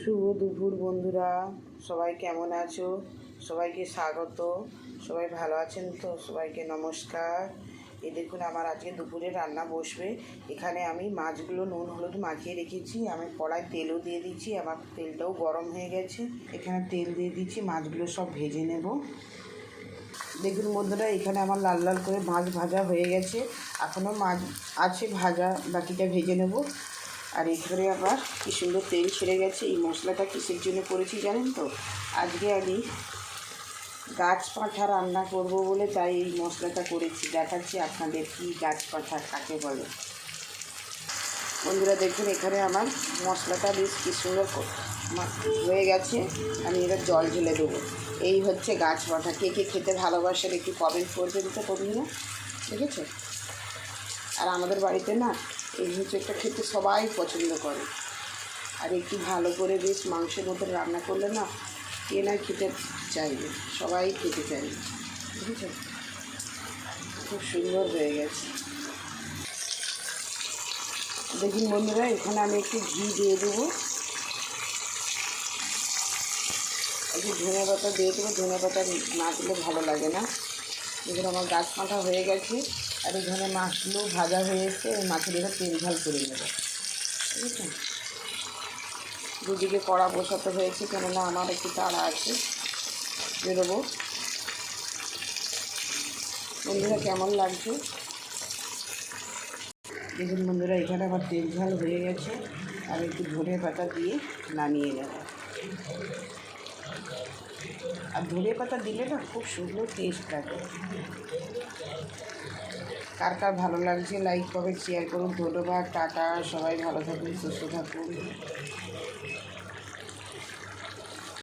শুভ দুপুর বন্ধুরা, সবাই কেমন আছো? সবাইকে স্বাগত। সবাই ভালো আছেন তো? সবাইকে নমস্কার। এই দেখুন আমার আজকে দুপুরে রান্না বসবে। এখানে আমি মাছগুলো নুন হলুদ মাখিয়ে রেখেছি। আমি কড়াই তেলও দিয়ে দিচ্ছি, আমার তেলটাও গরম হয়ে গেছে। এখানে তেল দিয়ে দিচ্ছি, মাছগুলো সব ভেজে নেব। দেখুন বন্ধুরা, এখানে আমার লাল লাল করে মাছ ভাজা হয়ে গেছে। এখনও মাছ আছে ভাজা, বাকিটা ভেজে নেব। আর এখানে আবার কী সুন্দর তেল ছেড়ে গেছে। এই মশলাটা কিসের জন্য করেছি জানেন তো? আজকে আমি গাছ পাঁঠা রান্না করব বলে তাই এই মশলাটা করেছি। দেখাচ্ছি আপনাদের কি গাছ পাঁঠা কাকে বলে। বন্ধুরা দেখুন, এখানে আমার মশলাটা বেশ কী সুন্দর হয়ে গেছে। আমি এবার জল ঢেলে দেবো। এই হচ্ছে গাছ পাঁঠা। কে কে খেতে ভালোবাসেন একটু কমেন্ট করবেন তো বন্ধুরা, দেখেছো? আর আমাদের বাড়িতে না এই হিঁচড়টা খেতে সবাই পছন্দ করে। আর একটু ভালো করে বেশ মাংসের মতো রান্না করলে না কে না খেতে চাইবে, সবাই খেতে চাইবে, বুঝেছো? খুব সুন্দর হয়ে গেছে। দেখুন বন্ধুরা, এখানে আমি একটু ঘি দিয়ে দেবো, একটু ধনে পাতা দিয়ে দেবো। ধনে পাতা না দিলে ভালো লাগে না। এগুলো আমার গাছ পাঁঠা হয়ে গেছে। আর এখানে মাছগুলো ভাজা হয়ে এসছে। এই মাছের এবার তেল ঝাল করে নেবো, বুঝেছেন? দুদিকে কড়া বসাতে হয়েছে, কেননা আমার একটু তাড়া আছে, বেরোবো। বন্ধুরা কেমন লাগছে দেখুন বন্ধুরা, এখানে আমার তেল ঝাল হয়ে গেছে। আর একটু ধনে পাতা দিয়ে নামিয়ে নেব। আর ধনে পাতা দিলে না খুব সুন্দর টেস্ট লাগে। কার কার ভালো লাগছে লাইক কমেন্ট শেয়ার করুন। ধন্যবাদ, টাটা। সবাই ভালো থাকুন, সুস্থ থাকুন।